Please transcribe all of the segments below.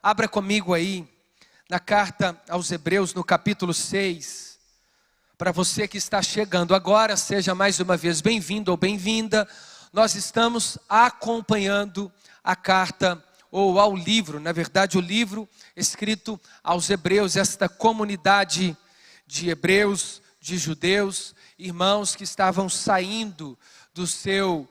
Abra comigo aí, na carta aos Hebreus, no capítulo 6. Para você que está chegando agora, seja mais uma vez bem-vindo ou bem-vinda. Nós estamos acompanhando a carta, ou ao livro, na verdade o livro escrito aos Hebreus, esta comunidade de hebreus, de judeus, irmãos que estavam saindo do seu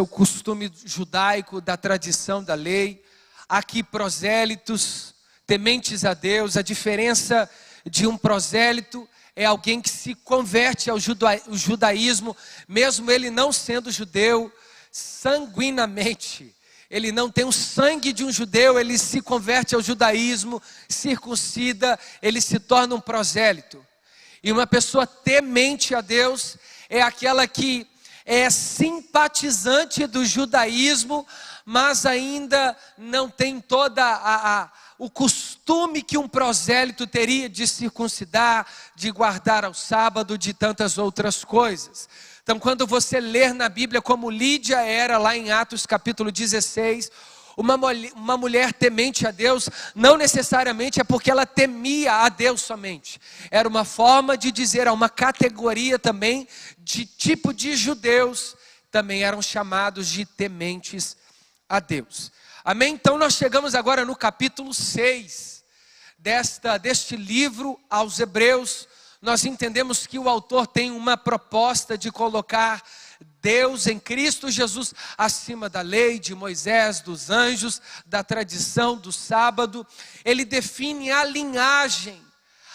costume judaico, da tradição da lei. Aqui prosélitos, tementes a Deus. A diferença de um prosélito é alguém que se converte ao judaísmo, mesmo ele não sendo judeu, sanguinamente. Ele não tem o sangue de um judeu, ele se converte ao judaísmo, circuncida, ele se torna um prosélito. E uma pessoa temente a Deus é aquela que é simpatizante do judaísmo, mas ainda não tem o costume que um prosélito teria de circuncidar, de guardar ao sábado, de tantas outras coisas. Então, quando você ler na Bíblia como Lídia era lá em Atos capítulo 16, uma mulher temente a Deus, não necessariamente é porque ela temia a Deus somente. Era uma forma de dizer, uma categoria também de tipo de judeus, também eram chamados de tementes a Deus. Amém? Então nós chegamos agora no capítulo 6 deste livro aos Hebreus. Nós entendemos que o autor tem uma proposta de colocar Deus em Cristo Jesus acima da lei, de Moisés, dos anjos, da tradição, do sábado. Ele define a linhagem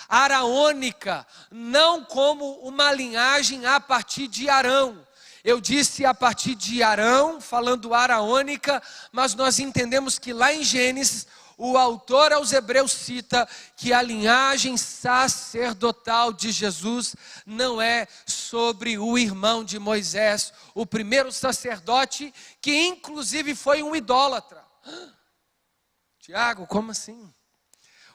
araônica, não como uma linhagem a partir de Arão. Eu disse a partir de Arão, falando araônica, mas nós entendemos que lá em Gênesis, o autor aos Hebreus cita que a linhagem sacerdotal de Jesus não é sobre o irmão de Moisés, o primeiro sacerdote, que inclusive foi um idólatra. Tiago, como assim?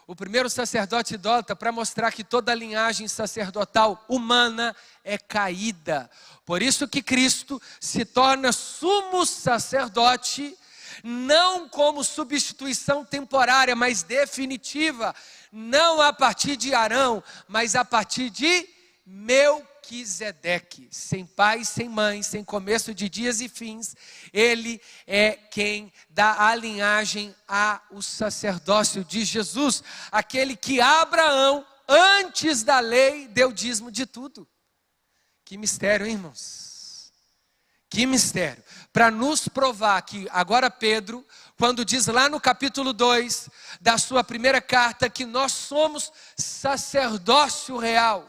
O primeiro sacerdote idólatra, para mostrar que toda a linhagem sacerdotal humana é caída. Por isso que Cristo se torna sumo sacerdote, não como substituição temporária, mas definitiva, não a partir de Arão, mas a partir de Melquisedeque, sem pai, sem mãe, sem começo de dias e fins. Ele é quem dá a linhagem ao sacerdócio de Jesus, aquele que Abraão, antes da lei, deu dízimo de tudo. Que mistério, hein, irmãos? Que mistério, para nos provar que agora Pedro, quando diz lá no capítulo 2 da sua primeira carta, que nós somos sacerdócio real,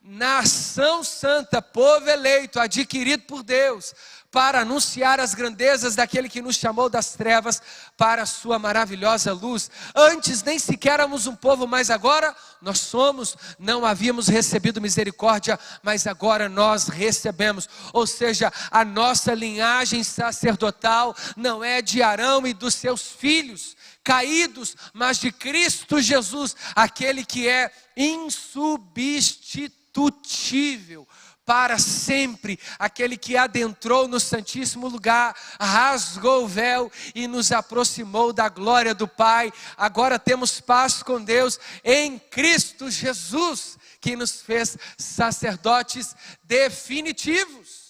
nação santa, povo eleito, adquirido por Deus, para anunciar as grandezas daquele que nos chamou das trevas para a sua maravilhosa luz. Antes nem sequer éramos um povo, mas agora nós somos. Não havíamos recebido misericórdia, mas agora nós recebemos. Ou seja, a nossa linhagem sacerdotal não é de Arão e dos seus filhos caídos, mas de Cristo Jesus, aquele que é insubstituível para sempre, aquele que adentrou no Santíssimo Lugar, rasgou o véu e nos aproximou da glória do Pai. Agora temos paz com Deus em Cristo Jesus, que nos fez sacerdotes definitivos.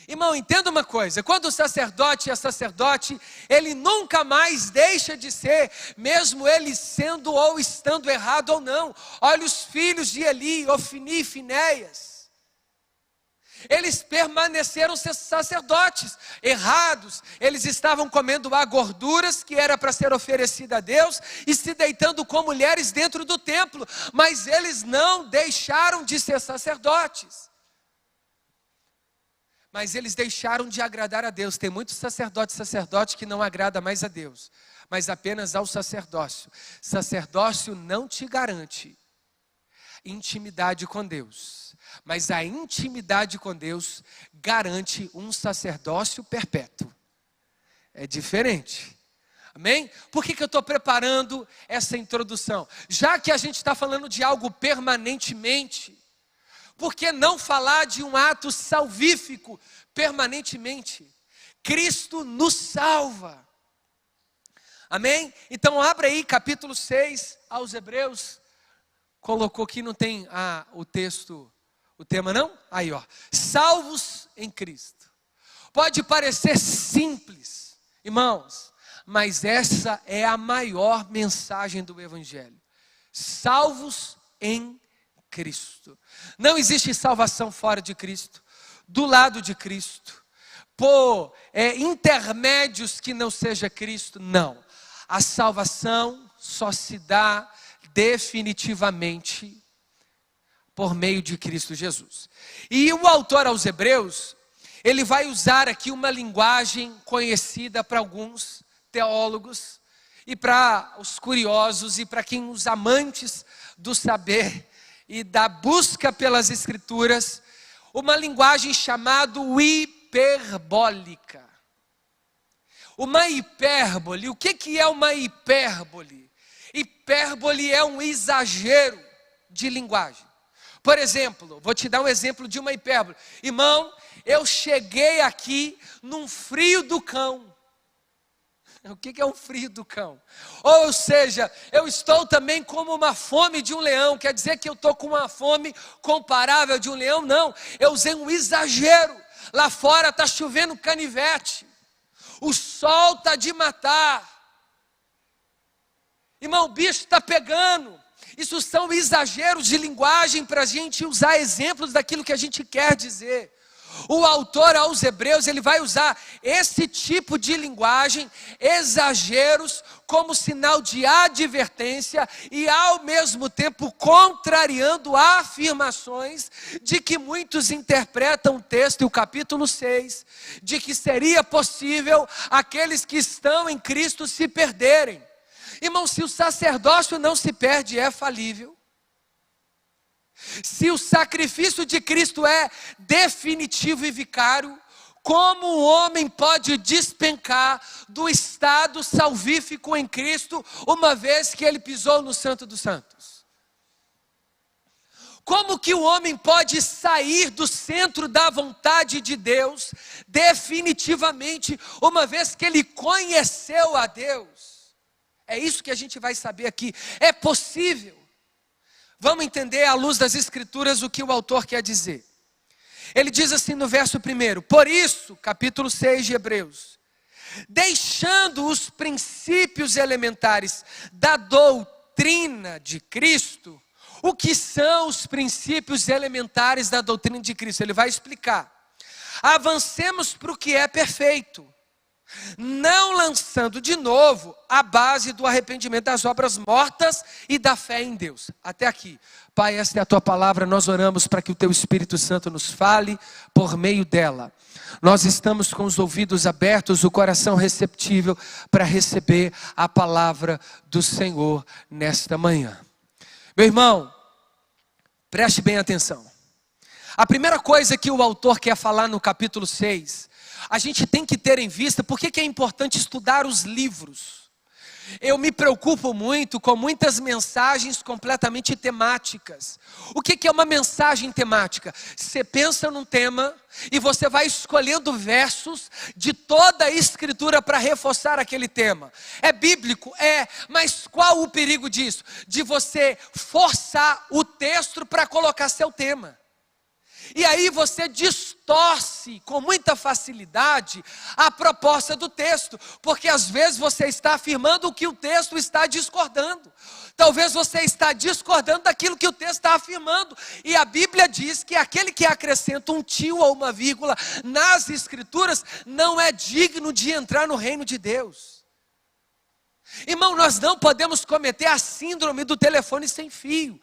Irmão, entenda uma coisa, quando o sacerdote é sacerdote, ele nunca mais deixa de ser, mesmo ele sendo ou estando errado ou não. Olha os filhos de Eli, Ofni e Finéias. Eles permaneceram sacerdotes, errados. Eles estavam comendo gorduras que era para ser oferecida a Deus e se deitando com mulheres dentro do templo, mas eles não deixaram de ser sacerdotes. Mas eles deixaram de agradar a Deus. Tem muitos sacerdote que não agrada mais a Deus, mas apenas ao sacerdócio. Sacerdócio não te garante intimidade com Deus, mas a intimidade com Deus garante um sacerdócio perpétuo. É diferente. Amém? Por que eu estou preparando essa introdução? Já que a gente está falando de algo permanentemente, por que não falar de um ato salvífico permanentemente? Cristo nos salva. Amém? Então abra aí capítulo 6 aos Hebreus. Colocou aqui, não tem o texto, o tema não? Aí ó, salvos em Cristo. Pode parecer simples, irmãos, mas essa é a maior mensagem do Evangelho. Salvos em Cristo. Não existe salvação fora de Cristo, do lado de Cristo, por intermédios que não seja Cristo, não. A salvação só se dá definitivamente por meio de Cristo Jesus. E o autor aos Hebreus, ele vai usar aqui uma linguagem conhecida para alguns teólogos e para os curiosos e para quem os amantes do saber e da busca pelas escrituras, uma linguagem chamada hiperbólica. Uma hipérbole, o que é uma hipérbole? Hipérbole é um exagero de linguagem. Por exemplo, vou te dar um exemplo de uma hipérbole. Irmão, eu cheguei aqui num frio do cão. O que é um frio do cão? Ou seja, eu estou também como uma fome de um leão. Quer dizer que eu estou com uma fome comparável de um leão? Não, eu usei um exagero. Lá fora está chovendo canivete. O sol está de matar. Irmão, o bicho está pegando. Isso são exageros de linguagem para a gente usar exemplos daquilo que a gente quer dizer. O autor aos Hebreus, ele vai usar esse tipo de linguagem, exageros, como sinal de advertência e ao mesmo tempo contrariando afirmações de que muitos interpretam o texto e o capítulo 6, de que seria possível aqueles que estão em Cristo se perderem. Irmão, se o sacerdócio não se perde, é falível. Se o sacrifício de Cristo é definitivo e vicário, como o homem pode despencar do estado salvífico em Cristo, uma vez que ele pisou no Santo dos Santos? Como que o homem pode sair do centro da vontade de Deus, definitivamente, uma vez que ele conheceu a Deus? É isso que a gente vai saber aqui. É possível. Vamos entender à luz das Escrituras o que o autor quer dizer. Ele diz assim no verso 1: por isso, capítulo 6 de Hebreus, deixando os princípios elementares da doutrina de Cristo. O que são os princípios elementares da doutrina de Cristo? Ele vai explicar. Avancemos para o que é perfeito, não lançando de novo a base do arrependimento das obras mortas e da fé em Deus. Até aqui. Pai, esta é a tua palavra, nós oramos para que o teu Espírito Santo nos fale por meio dela. Nós estamos com os ouvidos abertos, o coração receptível para receber a palavra do Senhor nesta manhã. Meu irmão, preste bem atenção. A primeira coisa que o autor quer falar no capítulo 6, a gente tem que ter em vista por que é importante estudar os livros. Eu me preocupo muito com muitas mensagens completamente temáticas. O que é uma mensagem temática? Você pensa num tema e você vai escolhendo versos de toda a Escritura para reforçar aquele tema. É bíblico? É, mas qual o perigo disso? De você forçar o texto para colocar seu tema. E aí você distorce com muita facilidade a proposta do texto, porque às vezes você está afirmando o que o texto está discordando. Talvez você está discordando daquilo que o texto está afirmando. E a Bíblia diz que aquele que acrescenta um tio ou uma vírgula nas Escrituras não é digno de entrar no reino de Deus. Irmão, nós não podemos cometer a síndrome do telefone sem fio.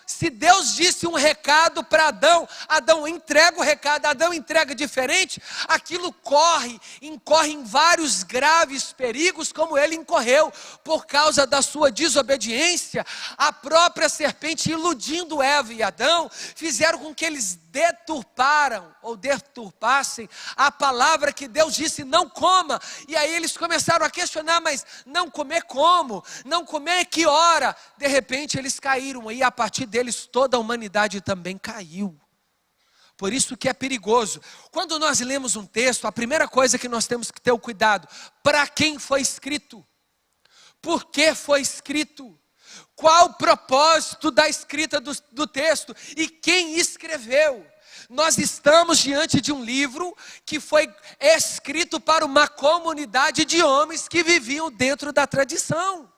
Se Deus disse um recado para Adão, Adão entrega o recado, Adão entrega diferente, aquilo incorre em vários graves perigos, como ele incorreu, por causa da sua desobediência. A própria serpente, iludindo Eva e Adão, fizeram com que eles deturpassem a palavra que Deus disse, não coma. E aí eles começaram a questionar, mas não comer como? Não comer que hora? De repente eles caíram, e a partir deles toda a humanidade também caiu. Por isso que é perigoso. Quando nós lemos um texto, a primeira coisa que nós temos que ter o cuidado, para quem foi escrito? Por que foi escrito? Qual o propósito da escrita do texto? E quem escreveu? Nós estamos diante de um livro que foi escrito para uma comunidade de homens que viviam dentro da tradição.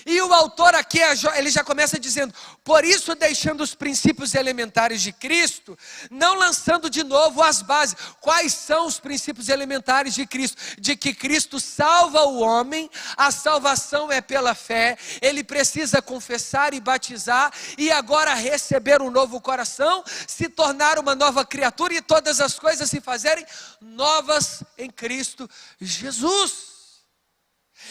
E o autor aqui, ele já começa dizendo: por isso deixando os princípios elementares de Cristo, não lançando de novo as bases. Quais são os princípios elementares de Cristo? De que Cristo salva o homem, a salvação é pela fé, ele precisa confessar e batizar, e agora receber um novo coração, se tornar uma nova criatura, e todas as coisas se fazerem novas em Cristo Jesus.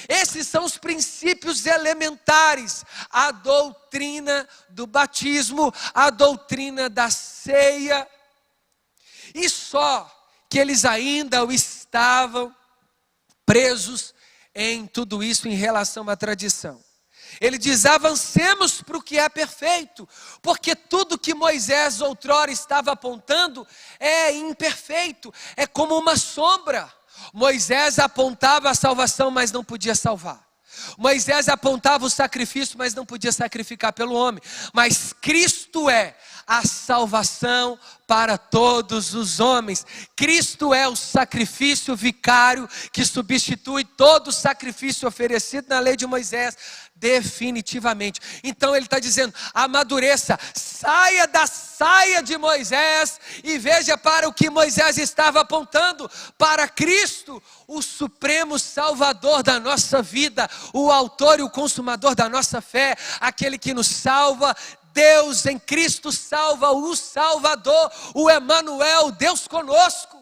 Esses são os princípios elementares, a doutrina do batismo, a doutrina da ceia. E só que eles ainda estavam presos em tudo isso em relação à tradição. Ele diz: avancemos para o que é perfeito, porque tudo que Moisés outrora estava apontando é imperfeito, é como uma sombra. Moisés apontava a salvação, mas não podia salvar. Moisés apontava o sacrifício, mas não podia sacrificar pelo homem. Mas Cristo é a salvação para todos os homens. Cristo é o sacrifício vicário que substitui todo o sacrifício oferecido na lei de Moisés, definitivamente. Então ele está dizendo: amadureça, saia da saia de Moisés e veja para o que Moisés estava apontando, para Cristo, o supremo salvador da nossa vida, o autor e o consumador da nossa fé, aquele que nos salva. Deus em Cristo salva, o Salvador, o Emanuel, Deus conosco.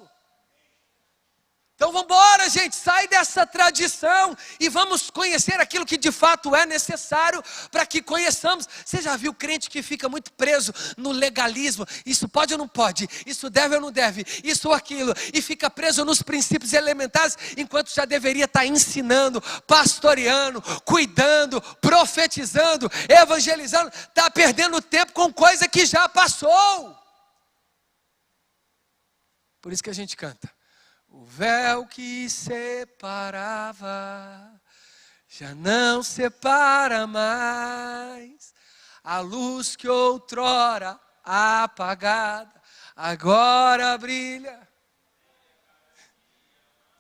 Então vamos embora, gente, sai dessa tradição e vamos conhecer aquilo que de fato é necessário para que conheçamos. Você já viu crente que fica muito preso no legalismo? Isso pode ou não pode? Isso deve ou não deve? Isso ou aquilo? E fica preso nos princípios elementares, enquanto já deveria estar ensinando, pastoreando, cuidando, profetizando, evangelizando. Está perdendo tempo com coisa que já passou. Por isso que a gente canta: o véu que separava já não separa mais. A luz que outrora apagada agora brilha.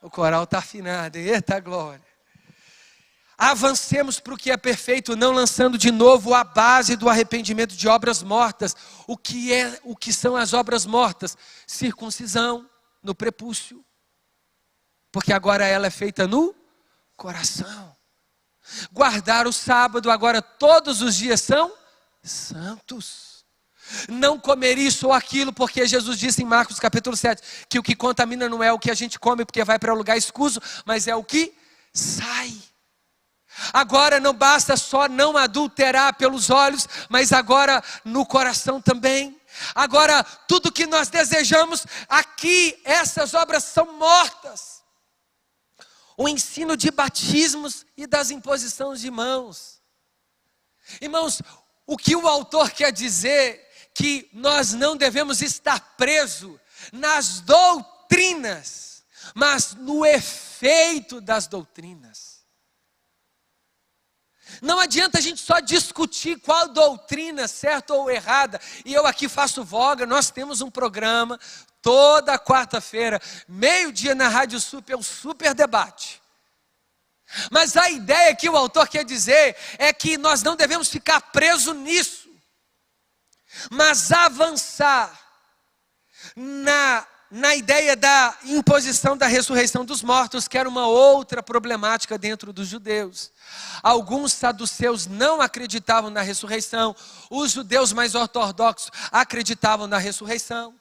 O coral está afinado, eita glória. Avancemos para o que é perfeito, não lançando de novo a base do arrependimento de obras mortas. O que são as obras mortas? Circuncisão no prepúcio. Porque agora ela é feita no coração. Guardar o sábado, agora todos os dias são santos. Não comer isso ou aquilo, porque Jesus disse em Marcos capítulo 7, que o que contamina não é o que a gente come, porque vai para lugar escuso, mas é o que sai. Agora não basta só não adulterar pelos olhos, mas agora no coração também. Agora tudo que nós desejamos aqui, essas obras são mortas. O ensino de batismos e das imposições de mãos. Irmãos, o que o autor quer dizer que nós não devemos estar presos nas doutrinas, mas no efeito das doutrinas. Não adianta a gente só discutir qual doutrina, certa ou errada. E eu aqui faço voga, nós temos um programa toda quarta-feira, meio-dia na Rádio Super, é um super debate. Mas a ideia que o autor quer dizer é que nós não devemos ficar presos nisso, mas avançar na ideia da imposição da ressurreição dos mortos, que era uma outra problemática dentro dos judeus. Alguns saduceus não acreditavam na ressurreição, os judeus mais ortodoxos acreditavam na ressurreição.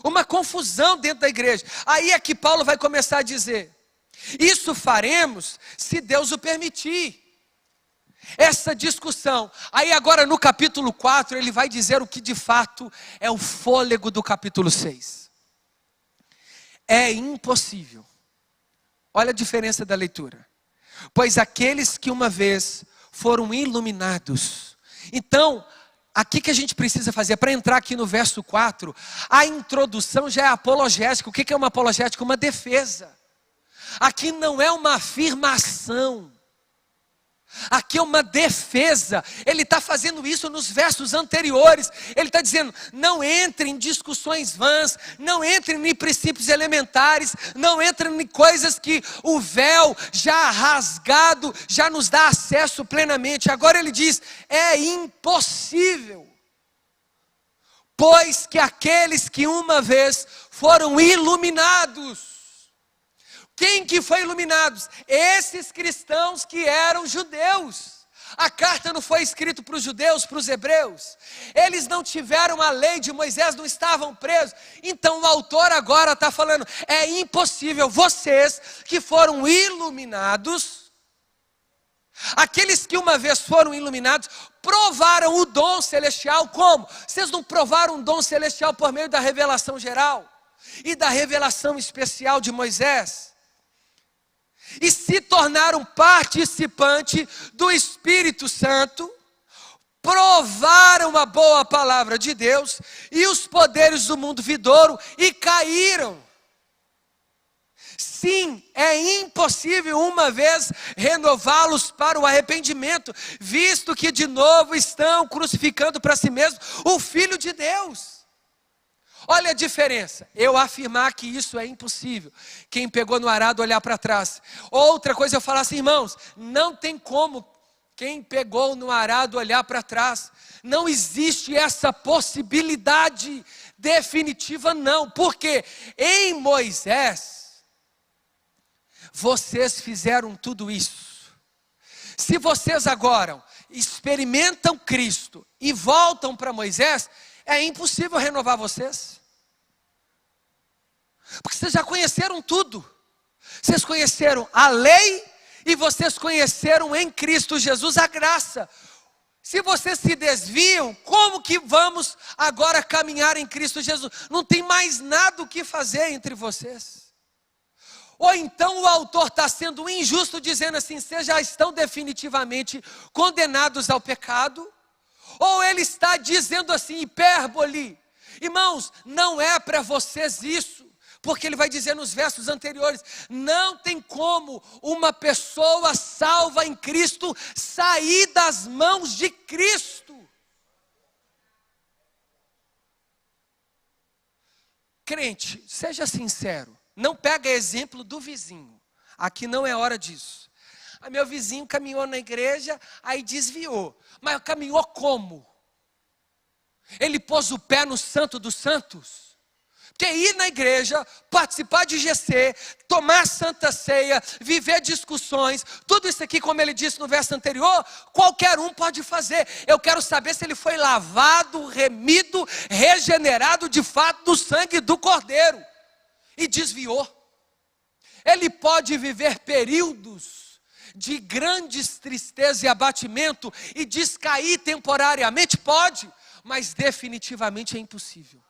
Uma confusão dentro da igreja. Aí é que Paulo vai começar a dizer: isso faremos se Deus o permitir. Essa discussão. Aí agora no capítulo 4 ele vai dizer o que de fato é o fôlego do capítulo 6. É impossível. Olha a diferença da leitura. Pois aqueles que uma vez foram iluminados. Então, aqui que a gente precisa fazer, para entrar aqui no verso 4, a introdução já é apologética. O que é uma apologética? Uma defesa. Aqui não é uma afirmação. aqui é uma defesa. Ele está fazendo isso nos versos anteriores. Ele está dizendo: não entre em discussões vãs, não entre em princípios elementares, não entre em coisas que o véu já rasgado já nos dá acesso plenamente. Agora ele diz: é impossível. Pois que aqueles que uma vez foram iluminados. Quem que foi iluminados? Esses cristãos que eram judeus. A carta não foi escrita para os judeus, para os hebreus. Eles não tiveram a lei de Moisés, não estavam presos. Então o autor agora está falando: é impossível. Vocês que foram iluminados, aqueles que uma vez foram iluminados, provaram o dom celestial. Como? Vocês não provaram o dom celestial por meio da revelação geral e da revelação especial de Moisés? E se tornaram participante do Espírito Santo, provaram a boa palavra de Deus e os poderes do mundo vindouro e caíram. Sim, é impossível uma vez renová-los para o arrependimento, visto que de novo estão crucificando para si mesmos o Filho de Deus. Olha a diferença. Eu afirmar que isso é impossível, quem pegou no arado olhar para trás. Outra coisa eu falar assim: irmãos, não tem como quem pegou no arado olhar para trás. Não existe essa possibilidade definitiva, não. Porque em Moisés vocês fizeram tudo isso. Se vocês agora experimentam Cristo e voltam para Moisés, é impossível renovar vocês. Porque vocês já conheceram tudo. Vocês conheceram a lei e vocês conheceram em Cristo Jesus a graça. Se vocês se desviam, como que vamos agora caminhar em Cristo Jesus? Não tem mais nada o que fazer entre vocês. Ou então o autor está sendo injusto dizendo assim: vocês já estão definitivamente condenados ao pecado. Ou ele está dizendo assim, hipérbole: irmãos, não é para vocês isso. Porque ele vai dizer nos versos anteriores: não tem como uma pessoa salva em Cristo sair das mãos de Cristo. Crente, seja sincero. Não pega exemplo do vizinho. Aqui não é hora disso. Meu vizinho caminhou na igreja, aí desviou. Mas caminhou como? Ele pôs o pé no Santo dos Santos? Porque ir na igreja, participar de GC, tomar santa ceia, viver discussões, tudo isso aqui, como ele disse no verso anterior, qualquer um pode fazer. Eu quero saber se ele foi lavado, remido, regenerado de fato do sangue do Cordeiro. E desviou. Ele pode viver períodos de grandes tristeza e abatimento e descair temporariamente, pode, mas definitivamente é impossível.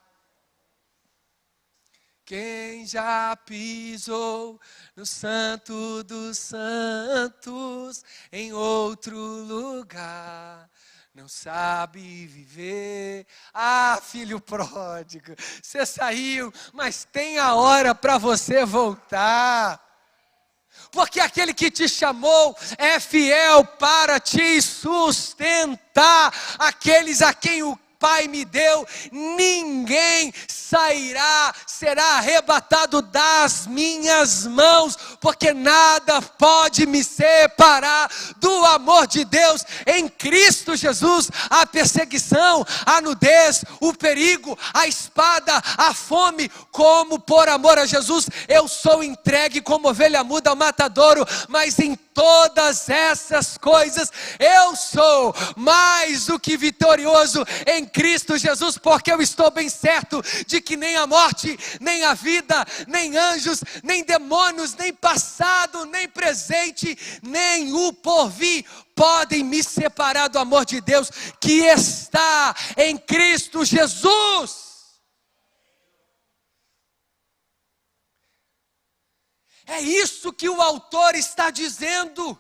Quem já pisou no Santo dos Santos em outro lugar não sabe viver. Filho pródigo, você saiu, mas tem a hora para você voltar. Porque aquele que te chamou é fiel para te sustentar. Aqueles a quem o Pai me deu, ninguém será arrebatado das minhas mãos, porque nada pode me separar do amor de Deus em Cristo Jesus. A perseguição, a nudez, o perigo, a espada, a fome, como por amor a Jesus, eu sou entregue como ovelha muda ao matadouro, mas em todas essas coisas eu sou mais do que vitorioso em Cristo Jesus, porque eu estou bem certo de que nem a morte, nem a vida, nem anjos, nem demônios, nem passado, nem presente, nem o porvir podem me separar do amor de Deus que está em Cristo Jesus. É isso que o autor está dizendo.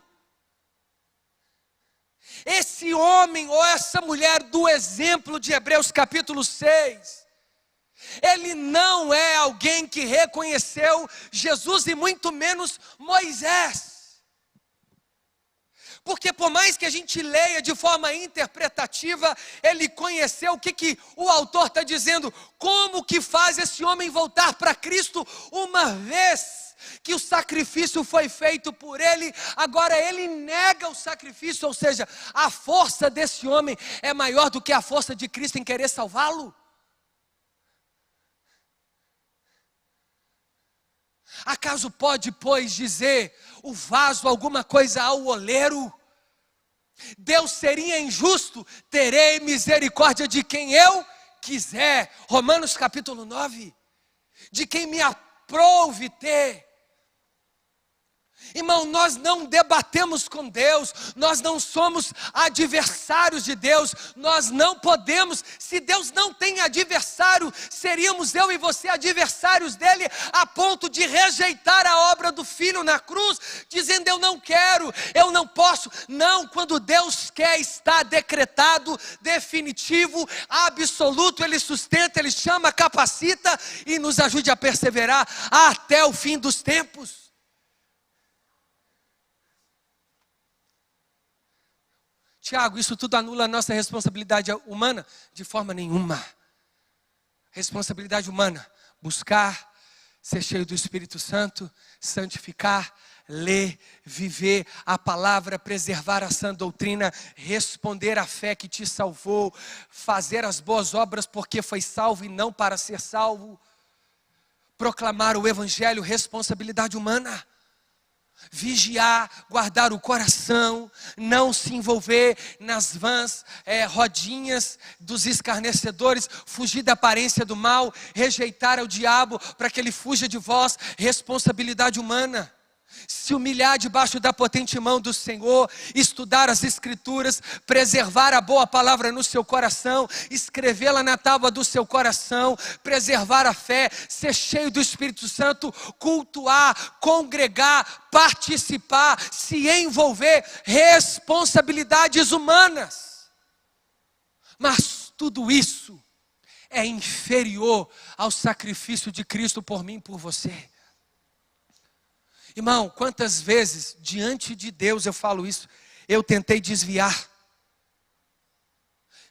Esse homem ou essa mulher do exemplo de Hebreus capítulo 6, ele não é alguém que reconheceu Jesus e muito menos Moisés. Porque por mais que a gente leia de forma interpretativa, ele conheceu o que o autor está dizendo. Como que faz esse homem voltar para Cristo uma vez que o sacrifício foi feito por ele? Agora ele nega o sacrifício, ou seja, a força desse homem é maior do que a força de Cristo em querer salvá-lo. Acaso pode, pois, dizer o vaso alguma coisa ao oleiro? Deus seria injusto? Terei misericórdia de quem eu quiser. Romanos capítulo 9. De quem me aprouve ter. Irmão, nós não debatemos com Deus, nós não somos adversários de Deus, nós não podemos. Se Deus não tem adversário, seríamos eu e você adversários dele, a ponto de rejeitar a obra do Filho na cruz, dizendo eu não quero, eu não posso. Não, quando Deus quer, está decretado, definitivo, absoluto. Ele sustenta, Ele chama, capacita e nos ajude a perseverar até o fim dos tempos. Tiago, isso tudo anula a nossa responsabilidade humana? De forma nenhuma. Responsabilidade humana, buscar, ser cheio do Espírito Santo, santificar, ler, viver a palavra, preservar a sã doutrina, responder à fé que te salvou, fazer as boas obras porque foi salvo e não para ser salvo, proclamar o Evangelho, responsabilidade humana. Vigiar, guardar o coração, não se envolver nas vãs rodinhas dos escarnecedores, fugir da aparência do mal, rejeitar o diabo para que ele fuja de vós, responsabilidade humana. Se humilhar debaixo da potente mão do Senhor, estudar as Escrituras, preservar a boa palavra no seu coração, escrevê-la na tábua do seu coração, preservar a fé, ser cheio do Espírito Santo, cultuar, congregar, participar, se envolver, responsabilidades humanas. Mas tudo isso é inferior ao sacrifício de Cristo por mim e por você. Irmão, quantas vezes diante de Deus eu falo isso, eu tentei desviar.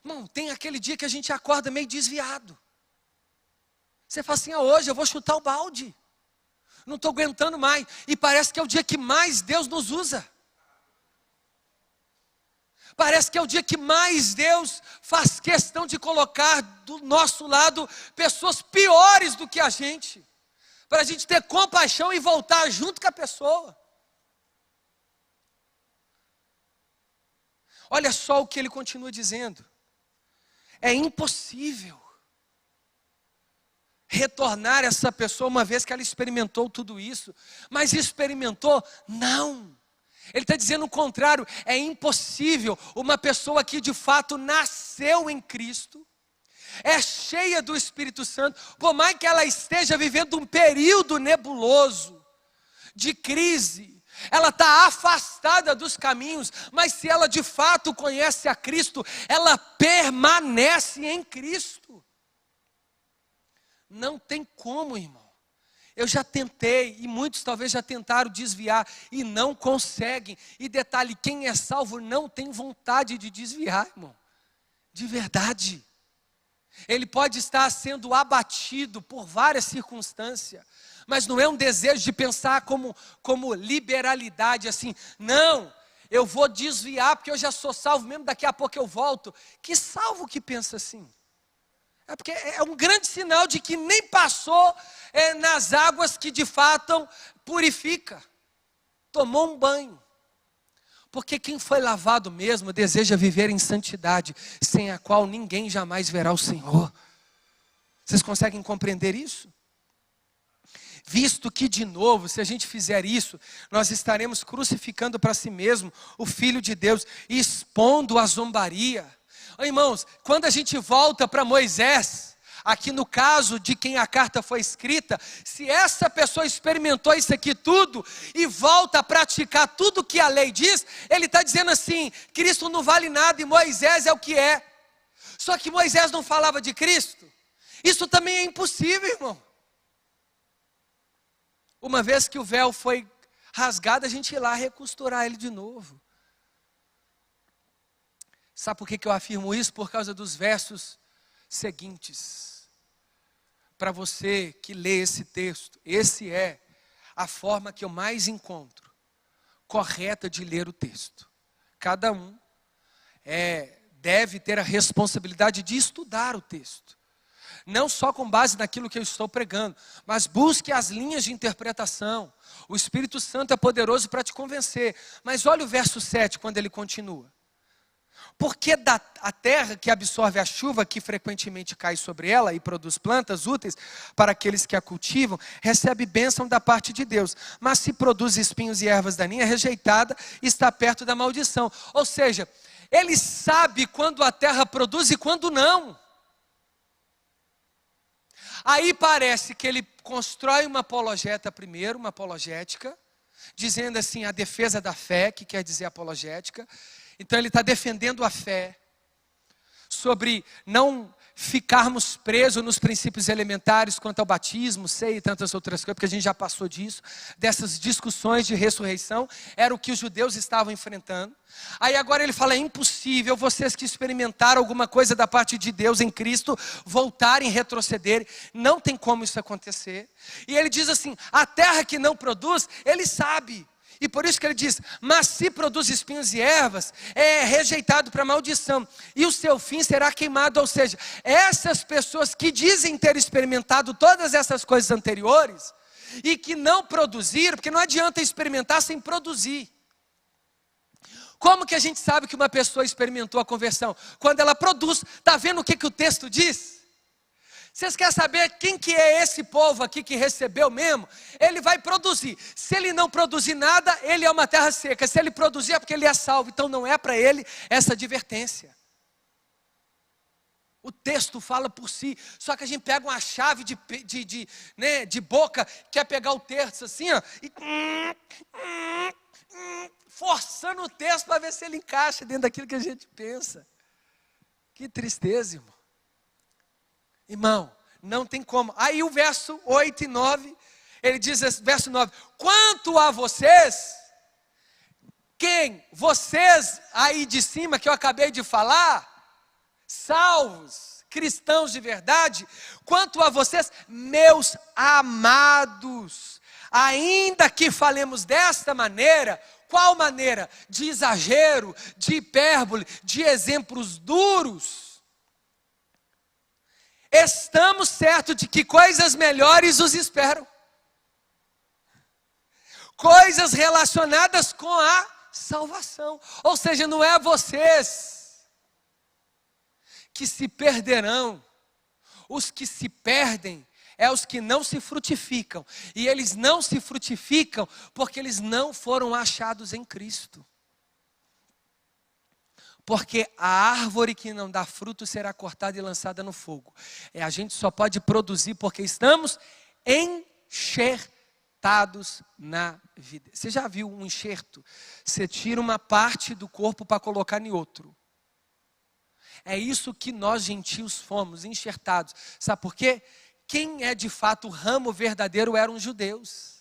Irmão, tem aquele dia que a gente acorda meio desviado. Você fala assim, hoje eu vou chutar o balde. Não estou aguentando mais. E parece que é o dia que mais Deus nos usa. Parece que é o dia que mais Deus faz questão de colocar do nosso lado pessoas piores do que a gente. Para a gente ter compaixão e voltar junto com a pessoa. Olha só o que ele continua dizendo. É impossível retornar essa pessoa uma vez que ela experimentou tudo isso. Mas experimentou? Não. Ele está dizendo o contrário. É impossível uma pessoa que de fato nasceu em Cristo, é cheia do Espírito Santo, por mais que ela esteja vivendo um período nebuloso, de crise, ela está afastada dos caminhos, mas se ela de fato conhece a Cristo, ela permanece em Cristo. Não tem como, irmão. Eu já tentei, e muitos talvez já tentaram desviar, e não conseguem. E detalhe, quem é salvo não tem vontade de desviar, irmão. De verdade. Ele pode estar sendo abatido por várias circunstâncias, mas não é um desejo de pensar como liberalidade, assim, não, eu vou desviar porque eu já sou salvo mesmo, daqui a pouco eu volto. Que salvo que pensa assim? É porque é um grande sinal de que nem passou nas águas que de fato purifica, tomou um banho. Porque quem foi lavado mesmo deseja viver em santidade, sem a qual ninguém jamais verá o Senhor. Vocês conseguem compreender isso? Visto que de novo, se a gente fizer isso, nós estaremos crucificando para si mesmo o Filho de Deus, expondo a zombaria. Irmãos, quando a gente volta para Moisés, aqui no caso de quem a carta foi escrita, se essa pessoa experimentou isso aqui tudo e volta a praticar tudo que a lei diz, ele está dizendo assim, Cristo não vale nada e Moisés é o que é. Só que Moisés não falava de Cristo. Isso também é impossível, irmão. Uma vez que o véu foi rasgado, a gente ia lá recosturar ele de novo. Sabe por que eu afirmo isso? Por causa dos versos seguintes. Para você que lê esse texto, esse é a forma que eu mais encontro correta de ler o texto. Cada um deve ter a responsabilidade de estudar o texto. Não só com base naquilo que eu estou pregando, mas busque as linhas de interpretação. O Espírito Santo é poderoso para te convencer. Mas olha o verso 7, quando ele continua. Porque a terra que absorve a chuva, que frequentemente cai sobre ela e produz plantas úteis para aqueles que a cultivam, recebe bênção da parte de Deus. Mas se produz espinhos e ervas daninhas, é rejeitada e está perto da maldição. Ou seja, ele sabe quando a terra produz e quando não. Aí parece que ele constrói uma apologeta primeiro, uma apologética, dizendo assim, a defesa da fé, que quer dizer apologética. Então ele está defendendo a fé, sobre não ficarmos presos nos princípios elementares quanto ao batismo, ceia e tantas outras coisas, porque a gente já passou disso, dessas discussões de ressurreição, era o que os judeus estavam enfrentando. Aí agora ele fala, é impossível vocês que experimentaram alguma coisa da parte de Deus em Cristo, voltarem, retrocederem, não tem como isso acontecer. E ele diz assim, a terra que não produz, ele sabe. E por isso que ele diz, mas se produz espinhos e ervas, é rejeitado para maldição, e o seu fim será queimado. Ou seja, essas pessoas que dizem ter experimentado todas essas coisas anteriores, e que não produziram, porque não adianta experimentar sem produzir. Como que a gente sabe que uma pessoa experimentou a conversão? Quando ela produz. Está vendo o que o texto diz? Vocês querem saber quem que é esse povo aqui que recebeu mesmo? Ele vai produzir. Se ele não produzir nada, ele é uma terra seca. Se ele produzir é porque ele é salvo. Então não é para ele essa advertência. O texto fala por si. Só que a gente pega uma chave de boca, quer pegar o texto assim, ó, e forçando o texto para ver se ele encaixa dentro daquilo que a gente pensa. Que tristeza, irmão. Irmão, não tem como. Aí o verso 8 e 9, ele diz, verso 9, quanto a vocês, quem? Vocês aí de cima que eu acabei de falar, salvos, cristãos de verdade, quanto a vocês, meus amados, ainda que falemos desta maneira, qual maneira? De exagero, de hipérbole, de exemplos duros, estamos certos de que coisas melhores os esperam. Coisas relacionadas com a salvação. Ou seja, não é vocês que se perderão. Os que se perdem é os que não se frutificam. E eles não se frutificam porque eles não foram achados em Cristo. Porque a árvore que não dá fruto será cortada e lançada no fogo. A gente só pode produzir porque estamos enxertados na vida. Você já viu um enxerto? Você tira uma parte do corpo para colocar em outro. É isso que nós gentios fomos, enxertados. Sabe por quê? Quem é de fato o ramo verdadeiro eram os judeus.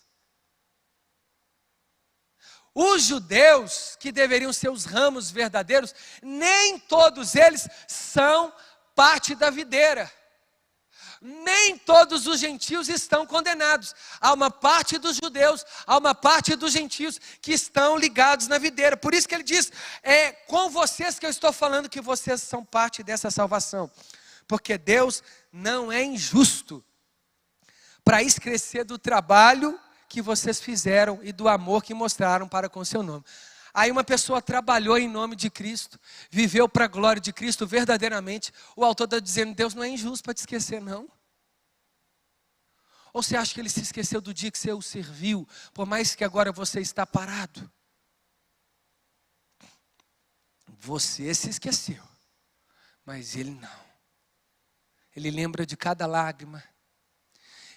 Os judeus, que deveriam ser os ramos verdadeiros, nem todos eles são parte da videira. Nem todos os gentios estão condenados. Há uma parte dos judeus, há uma parte dos gentios que estão ligados na videira. Por isso que ele diz, é com vocês que eu estou falando que vocês são parte dessa salvação. Porque Deus não é injusto para esquecer do trabalho que vocês fizeram e do amor que mostraram para com o seu nome. Aí uma pessoa trabalhou em nome de Cristo, viveu para a glória de Cristo verdadeiramente. O autor está dizendo, Deus não é injusto para te esquecer, não. Ou você acha que ele se esqueceu do dia que você o serviu, por mais que agora você está parado? Você se esqueceu, mas ele não. Ele lembra de cada lágrima,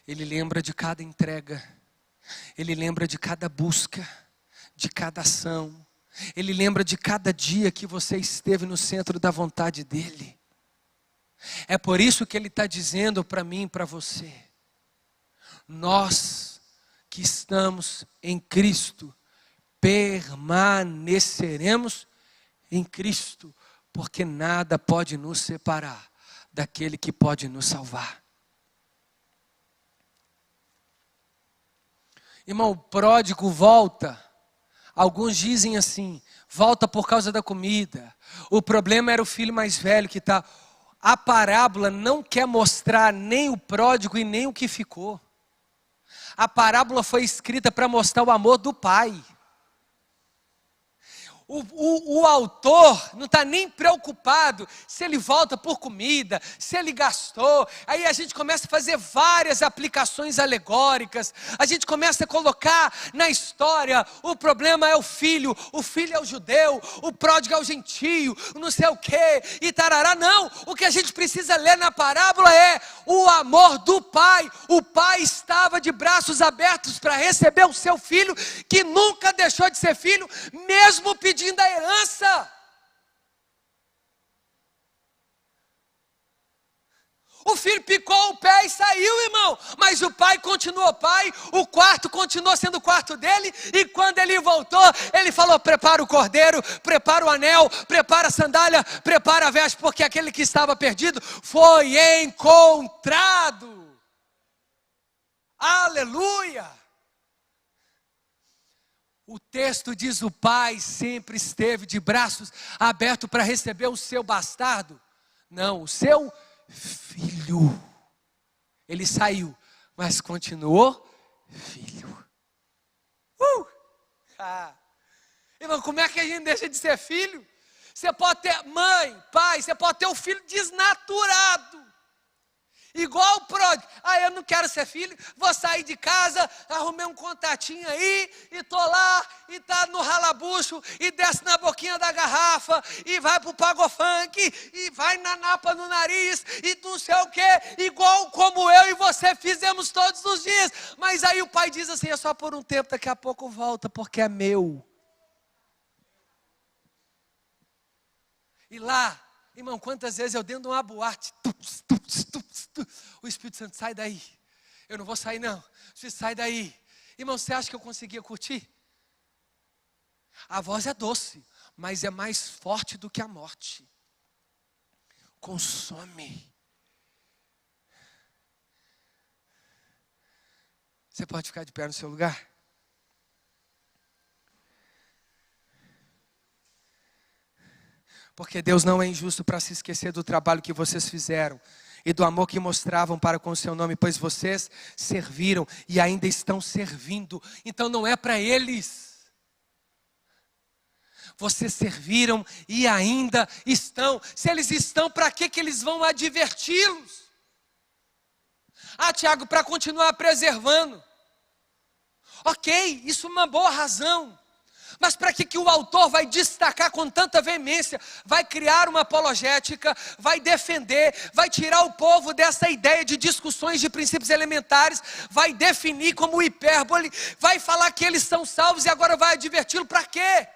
ele lembra de cada entrega, ele lembra de cada busca, de cada ação. Ele lembra de cada dia que você esteve no centro da vontade dele. É por isso que ele está dizendo para mim e para você. Nós que estamos em Cristo, permaneceremos em Cristo porque nada pode nos separar daquele que pode nos salvar. Irmão, o pródigo volta. Alguns dizem assim, volta por causa da comida. O problema era o filho mais velho que está. A parábola não quer mostrar nem o pródigo e nem o que ficou. A parábola foi escrita para mostrar o amor do pai. O autor não está nem preocupado se ele volta por comida, se ele gastou. Aí a gente começa a fazer várias aplicações alegóricas. A gente começa a colocar na história, o problema é o filho é o judeu, o pródigo é o gentio, não sei o que, e tarará. Não, o que a gente precisa ler na parábola é o amor do pai. O pai estava de braços abertos para receber o seu filho, que nunca deixou de ser filho, mesmo pedindo a herança. O filho picou o pé e saiu, irmão, mas o pai continuou pai, o quarto continuou sendo o quarto dele, e quando ele voltou, ele falou: prepara o cordeiro, prepara o anel, prepara a sandália, prepara a veste, porque aquele que estava perdido foi encontrado. Aleluia! O texto diz: o pai sempre esteve de braços abertos para receber o seu bastardo. Não, o seu filho. Ele saiu, mas continuou filho. Irmão, como é que a gente deixa de ser filho? Você pode ter mãe, pai, você pode ter um filho desnaturado. Igual o pródigo. Eu não quero ser filho, vou sair de casa, arrumei um contatinho aí, e tô lá, e tá no ralabucho, e desce na boquinha da garrafa, e vai pro pagofunk, e vai na napa no nariz, e não sei o que, igual como eu e você fizemos todos os dias. Mas aí o pai diz assim: é só por um tempo, daqui a pouco volta, porque é meu. E lá, irmão, quantas vezes eu dentro de uma boate, o Espírito Santo: sai daí. Eu não vou sair não, você sai daí. Irmão, você acha que eu conseguia curtir? A voz é doce, mas é mais forte do que a morte. Consome. Você pode ficar de pé no seu lugar? Porque Deus não é injusto para se esquecer do trabalho que vocês fizeram e do amor que mostravam para com o seu nome, pois vocês serviram e ainda estão servindo. Então não é para eles. Vocês serviram e ainda estão. Se eles estão, para que eles vão adverti-los? Tiago, para continuar preservando. Ok, isso é uma boa razão. Mas para que o autor vai destacar com tanta veemência? Vai criar uma apologética, vai defender, vai tirar o povo dessa ideia de discussões de princípios elementares, vai definir como hipérbole, vai falar que eles são salvos e agora vai adverti-lo para quê?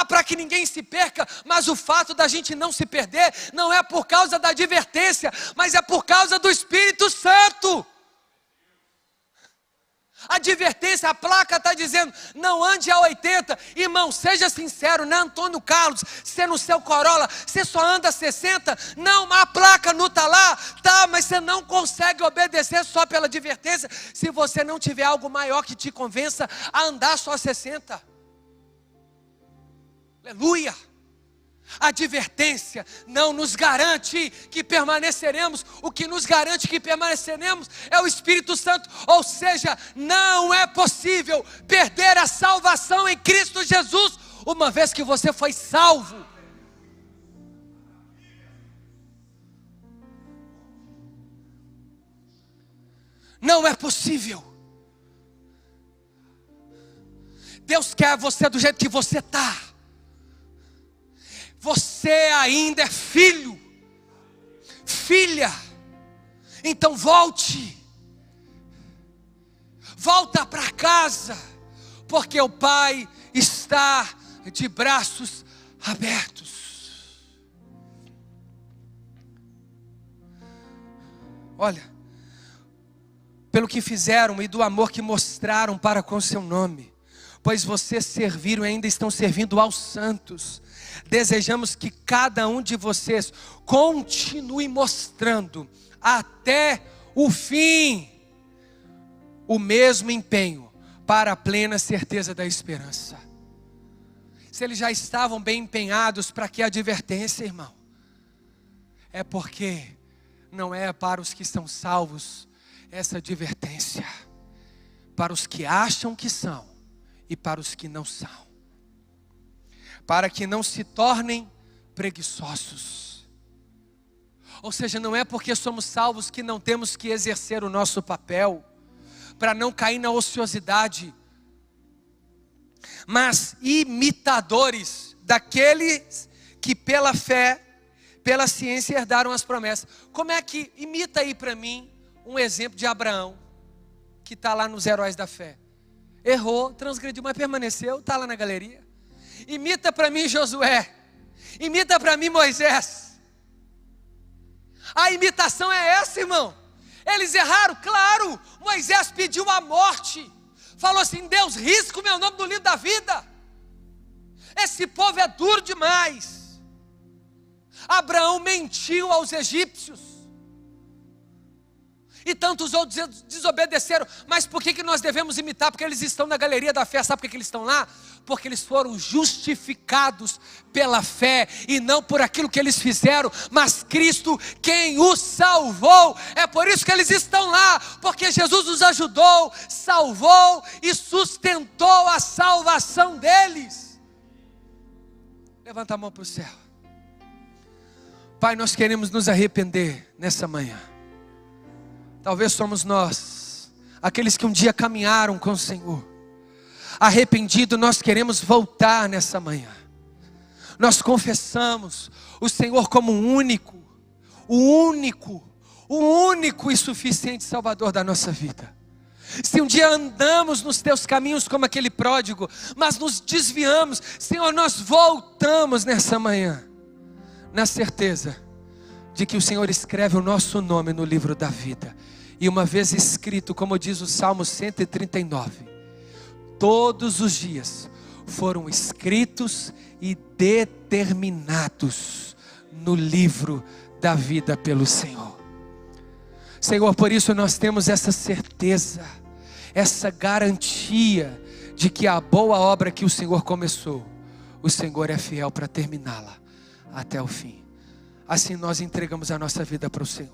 Para que ninguém se perca. Mas o fato da gente não se perder não é por causa da advertência, mas é por causa do Espírito Santo. Advertência, a placa está dizendo: não ande a 80. Irmão, seja sincero, não é Antônio Carlos, você no seu Corolla, você só anda a 60. Não, a placa não está lá, tá, mas você não consegue obedecer só pela advertência, se você não tiver algo maior que te convença a andar só a 60. Aleluia! A advertência não nos garante que permaneceremos. O que nos garante que permaneceremos é o Espírito Santo. Ou seja, não é possível perder a salvação em Cristo Jesus, uma vez que você foi salvo. Não é possível. Deus quer você do jeito que você está. Você ainda é filho, filha. Então volta para casa, porque o pai está de braços abertos. Olha, pelo que fizeram e do amor que mostraram para com seu nome, pois vocês serviram e ainda estão servindo aos santos. Desejamos que cada um de vocês continue mostrando até o fim o mesmo empenho para a plena certeza da esperança. Se eles já estavam bem empenhados, para que advertência, irmão? É porque não é para os que são salvos essa advertência, para os que acham que são e para os que não são, para que não se tornem preguiçosos. Ou seja, não é porque somos salvos que não temos que exercer o nosso papel, para não cair na ociosidade, mas imitadores daqueles que pela fé, pela ciência herdaram as promessas. Como é que, imita aí para mim um exemplo de Abraão, que está lá nos Heróis da Fé. Errou, transgrediu, mas permaneceu, está lá na galeria. Imita para mim Josué, imita para mim Moisés. A imitação é essa, irmão. Eles erraram, claro. Moisés pediu a morte, falou assim: Deus, risca o meu nome do livro da vida. Esse povo é duro demais. Abraão mentiu aos egípcios, e tantos outros desobedeceram. Mas por que nós devemos imitar? Porque eles estão na galeria da fé. Sabe por que eles estão lá? Porque eles foram justificados pela fé, e não por aquilo que eles fizeram, mas Cristo quem os salvou. É por isso que eles estão lá, porque Jesus os ajudou, salvou e sustentou a salvação deles. Levanta a mão para o céu. Pai, nós queremos nos arrepender nessa manhã. Talvez somos nós, aqueles que um dia caminharam com o Senhor. Arrependido, nós queremos voltar nessa manhã. Nós confessamos o Senhor como o único e suficiente Salvador da nossa vida. Se um dia andamos nos teus caminhos como aquele pródigo, mas nos desviamos, Senhor, nós voltamos nessa manhã, na certeza de que o Senhor escreve o nosso nome no livro da vida. E uma vez escrito, como diz o Salmo 139, todos os dias foram escritos e determinados no livro da vida pelo Senhor. Senhor, por isso nós temos essa certeza, essa garantia de que a boa obra que o Senhor começou, o Senhor é fiel para terminá-la até o fim. Assim nós entregamos a nossa vida para o Senhor.